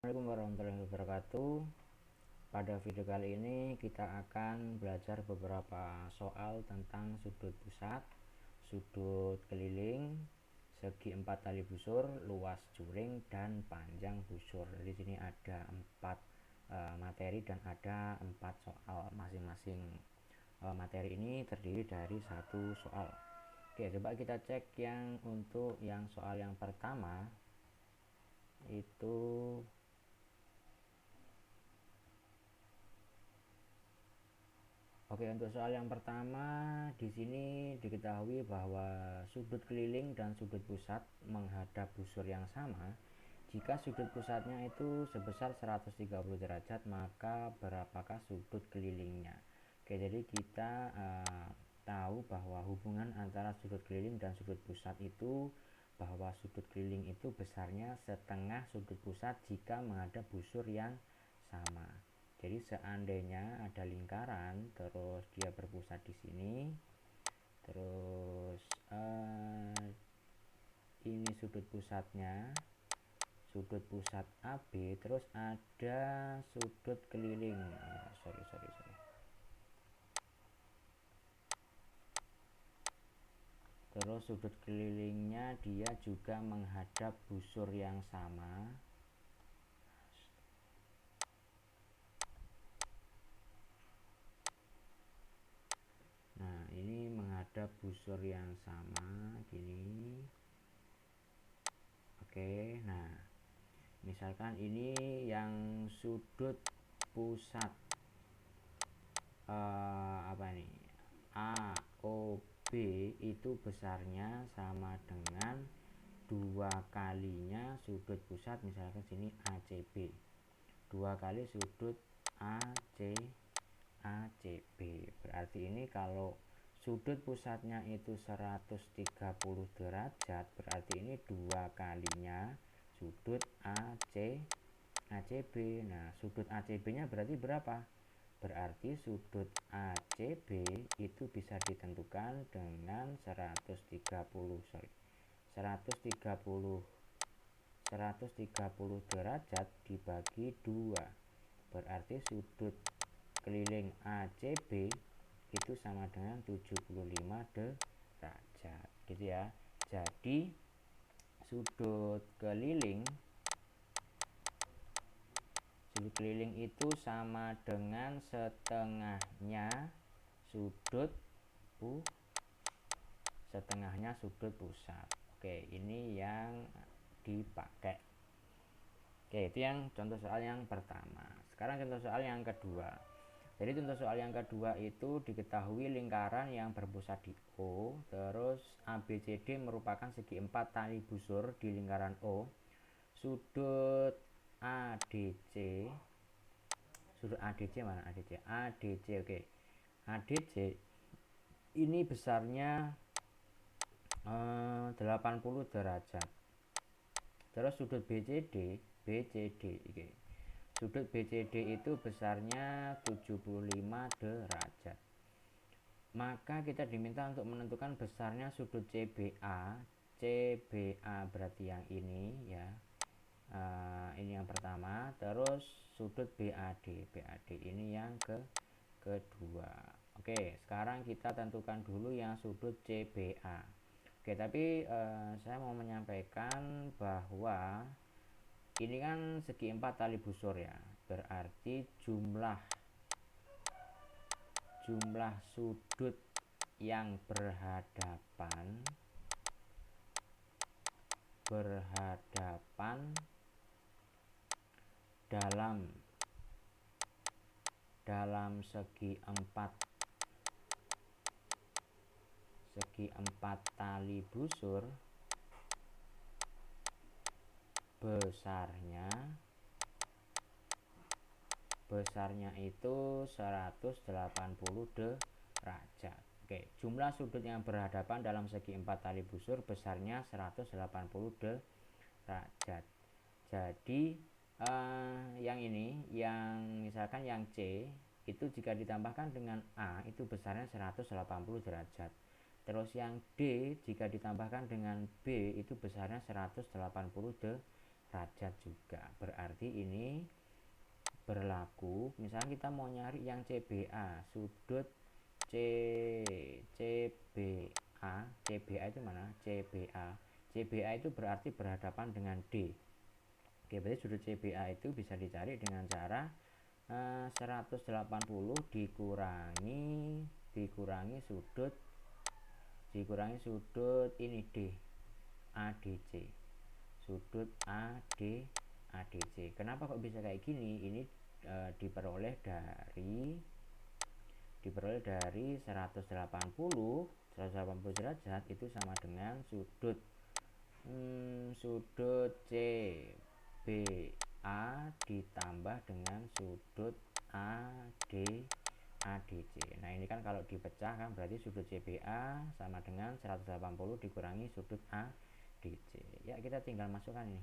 Assalamualaikum warahmatullahi wabarakatuh. Pada video kali ini kita akan belajar beberapa soal tentang sudut pusat, sudut keliling, segi 4 tali busur, luas juring, dan panjang busur. Di sini ada 4 materi dan ada 4 soal. Masing-masing materi ini terdiri dari 1 soal. Oke, coba kita cek yang untuk yang soal yang pertama itu. Oke, untuk soal yang pertama di sini diketahui bahwa sudut keliling dan sudut pusat menghadap busur yang sama. Jika sudut pusatnya itu sebesar 130 derajat, maka berapakah sudut kelilingnya? Oke, jadi kita tahu bahwa hubungan antara sudut keliling dan sudut pusat itu bahwa sudut keliling itu besarnya setengah sudut pusat jika menghadap busur yang sama. Jadi seandainya ada lingkaran, terus dia berpusat di sini, terus ini sudut pusatnya, sudut pusat AB, terus ada sudut keliling. Terus sudut kelilingnya dia juga menghadap busur yang sama. Nah, ini menghadap busur yang sama gini. Oke, nah misalkan ini yang sudut pusat apa nih, AOB itu besarnya sama dengan 2 kalinya sudut pusat, misalkan sini ACB, 2 kali sudut ACB. Berarti ini kalau sudut pusatnya itu 130 derajat, berarti ini 2 kalinya sudut ACB. Nah, sudut ACB nya berarti berapa? Berarti sudut ACB itu bisa ditentukan dengan 130 derajat dibagi 2. Berarti sudut keliling ACB itu sama dengan 75 derajat, gitu ya. Jadi sudut keliling itu sama dengan setengahnya sudut pusat. Oke, ini yang dipakai. Oke, itu yang contoh soal yang pertama. Sekarang contoh soal yang kedua. Jadi contoh soal yang kedua itu diketahui lingkaran yang berpusat di O, terus ABCD merupakan segi 4 tali busur di lingkaran O. Sudut ADC mana? ADC, oke. ADC ini besarnya 80 derajat. Terus sudut BCD, oke. Sudut BCD itu besarnya 75 derajat. Maka kita diminta untuk menentukan besarnya sudut CBA. CBA berarti yang ini ya. Ini yang pertama. Terus sudut BAD ini yang kedua. Oke, sekarang kita tentukan dulu yang sudut CBA. Oke, tapi saya mau menyampaikan bahwa ini kan segi 4 tali busur ya. Berarti jumlah sudut yang berhadapan dalam segi 4 tali busur besarnya itu 180 derajat. Oke, jumlah sudut yang berhadapan dalam segi 4 tali busur besarnya 180 derajat. Jadi yang ini, yang misalkan yang C itu jika ditambahkan dengan A itu besarnya 180 derajat. Terus yang D jika ditambahkan dengan B itu besarnya 180 derajat juga. Berarti ini berlaku, misalnya kita mau nyari yang CBA, sudut CBA itu mana? CBA itu berarti berhadapan dengan D. Oke, berarti sudut CBA itu bisa dicari dengan cara 180 dikurangi sudut ini D, ADC. Sudut ADC. Kenapa kok bisa kayak gini? Ini diperoleh dari 180 derajat itu sama dengan sudut CBA ditambah dengan sudut ADC. Nah, ini kan kalau dipecah kan berarti sudut CBA sama dengan 180 dikurangi sudut ADC. Ya, kita tinggal masukkan ini.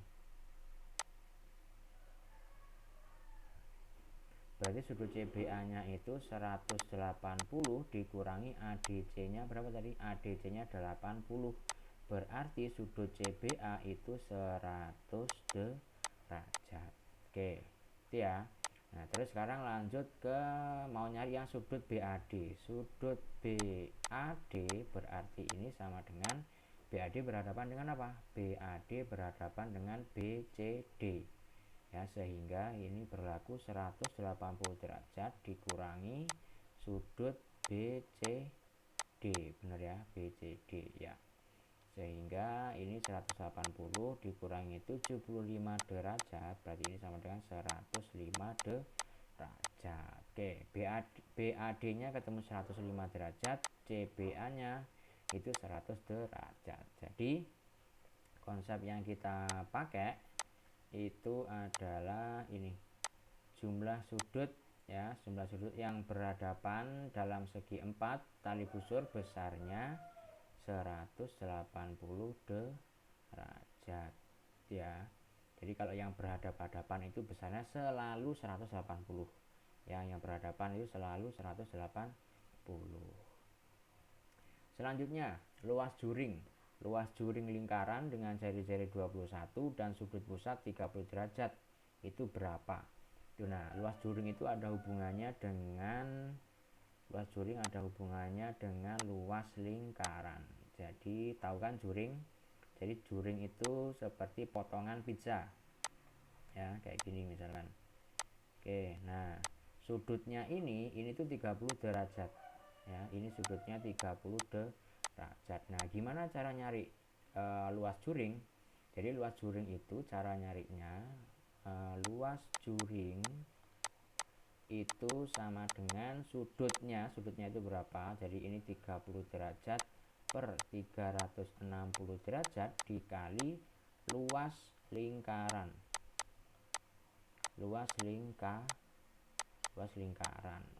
Berarti sudut CBA-nya itu 180 dikurangi ADC-nya berapa tadi? ADC-nya 80. Berarti sudut CBA itu 100 derajat. Oke, itu ya. Nah, terus sekarang lanjut ke mau nyari yang sudut BAD. Sudut BAD berarti ini sama dengan BAD berhadapan dengan apa? BAD berhadapan dengan BCD. Ya, sehingga ini berlaku 180 derajat dikurangi sudut BCD, benar ya, BCD ya. Sehingga ini 180 dikurangi 75 derajat, berarti ini sama dengan 105 derajat. Oke, BAD-nya ketemu 105 derajat, CBA-nya itu 100 derajat. Jadi konsep yang kita pakai itu adalah ini, jumlah sudut ya, jumlah sudut yang berhadapan dalam segi 4 tali busur besarnya 180 derajat ya. Jadi kalau yang berhadapan-hadapan itu besarnya selalu 180 ya, yang berhadapan itu selalu 180. Selanjutnya, luas juring lingkaran dengan jari-jari 21 dan sudut pusat 30 derajat itu berapa? Nah, luas juring itu ada hubungannya dengan luas lingkaran. Jadi tahu kan juring? Jadi juring itu seperti potongan pizza ya, kayak gini misalkan. Oke, nah sudutnya ini tuh 30 derajat ya, ini sudutnya 30 derajat. Nah, gimana cara nyari luas juring? Jadi luas juring itu cara nyarinya, luas juring itu sama dengan sudutnya itu berapa? Jadi ini 30 derajat per 360 derajat dikali luas lingkaran.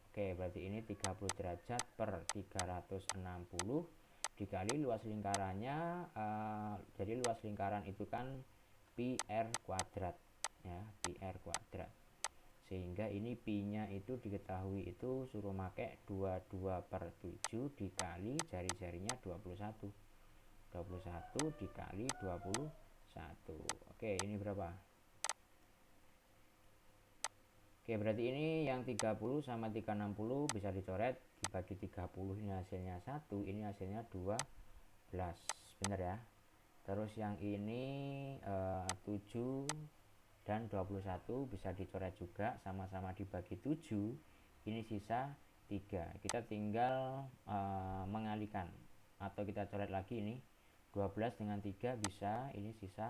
Oke, berarti ini 30 derajat per 360 dikali luas lingkarannya, jadi luas lingkaran itu kan pi r kuadrat ya, pi r kuadrat. Sehingga ini pi nya itu diketahui itu suruh pakai 22/7 dikali jari-jarinya 21 dikali 21. Oke, ini berapa? Oke, berarti ini yang 30 sama 360 bisa dicoret, dibagi 30, ini hasilnya 1, ini hasilnya 12, bener ya. Terus yang ini 7 dan 21 bisa dicoret juga, sama-sama dibagi 7, ini sisa 3. Kita tinggal mengalihkan atau kita coret lagi, ini 12 dengan 3 bisa, ini sisa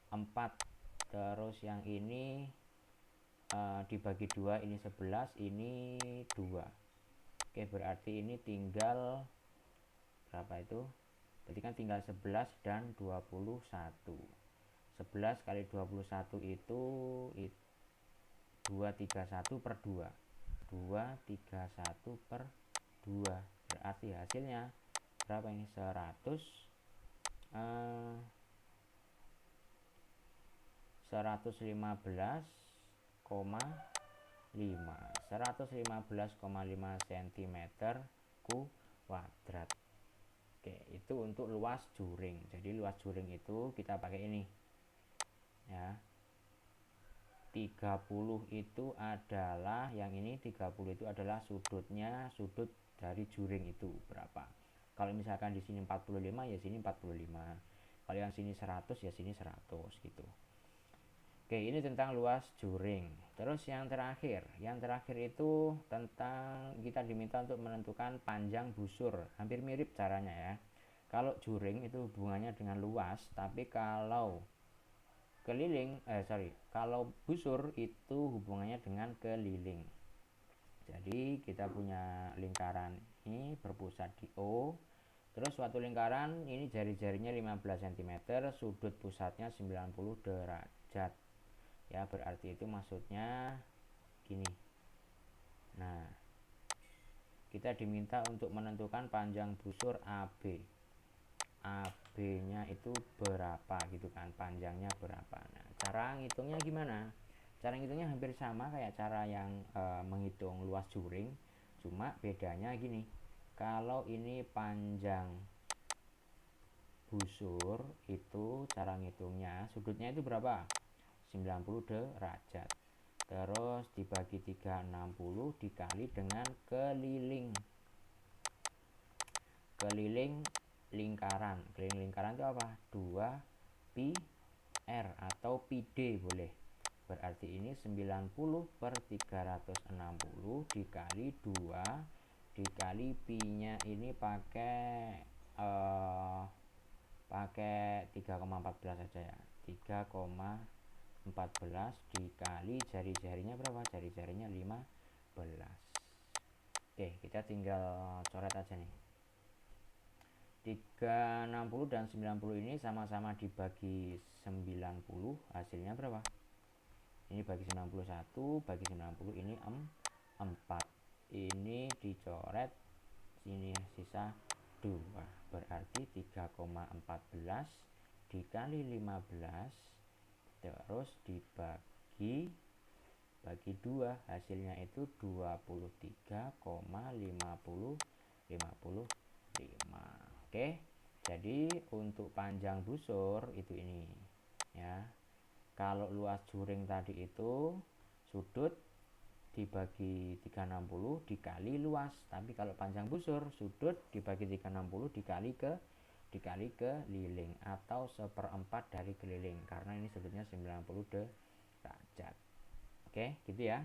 4. Terus yang ini dibagi 2, ini 11, ini 2. Oke, berarti ini tinggal berapa itu? Berarti kan tinggal 11 dan 21. 11 kali 21 itu 231/2. 231/2. Berarti hasilnya berapa ini? 115,5 cm kuadrat. Oke, itu untuk luas juring. Jadi luas juring itu kita pakai ini ya, 30 itu adalah yang ini 30 itu adalah sudutnya, sudut dari juring itu berapa. Kalau misalkan di sini 45 ya sini 45. Kalau yang sini 100 ya sini 100 gitu. Oke, ini tentang luas juring. Terus yang terakhir itu tentang kita diminta untuk menentukan panjang busur. Hampir mirip caranya ya. Kalau juring itu hubungannya dengan luas, tapi kalau kalau busur itu hubungannya dengan keliling. Jadi kita punya lingkaran ini berpusat di O. Terus suatu lingkaran ini jari-jarinya 15 cm, sudut pusatnya 90 derajat. Ya, berarti itu maksudnya gini. Nah, kita diminta untuk menentukan panjang busur AB. AB-nya itu berapa gitu kan, panjangnya berapa. Nah, cara ngitungnya gimana? Cara ngitungnya hampir sama kayak cara yang menghitung luas juring, cuma bedanya gini. Kalau ini panjang busur itu cara ngitungnya sudutnya itu berapa? 90 derajat. Terus dibagi 360 dikali dengan keliling lingkaran. Keliling lingkaran itu apa? 2 pi r atau pi d boleh. Berarti ini 90 per 360 dikali 2 dikali pi nya ini pakai 3,14 saja ya. 3,14 dikali jari-jarinya berapa? Jari-jarinya 15. Oke, kita tinggal coret aja nih. 360 dan 90 ini sama-sama dibagi 90, hasilnya berapa? Ini bagi 91, bagi 90 ini 4. Ini dicoret, sini sisa 2. Berarti 3,14 dikali 15 terus dibagi 2, hasilnya itu 23,55. Oke, jadi untuk panjang busur itu ini ya. Kalau luas juring tadi itu sudut dibagi 360 dikali luas, tapi kalau panjang busur sudut dibagi 360 dikali keliling atau 1/4 dari keliling, karena ini sudutnya 90 derajat. Oke, gitu ya.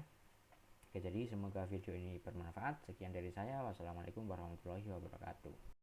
Oke, jadi semoga video ini bermanfaat. Sekian dari saya. Wassalamualaikum warahmatullahi wabarakatuh.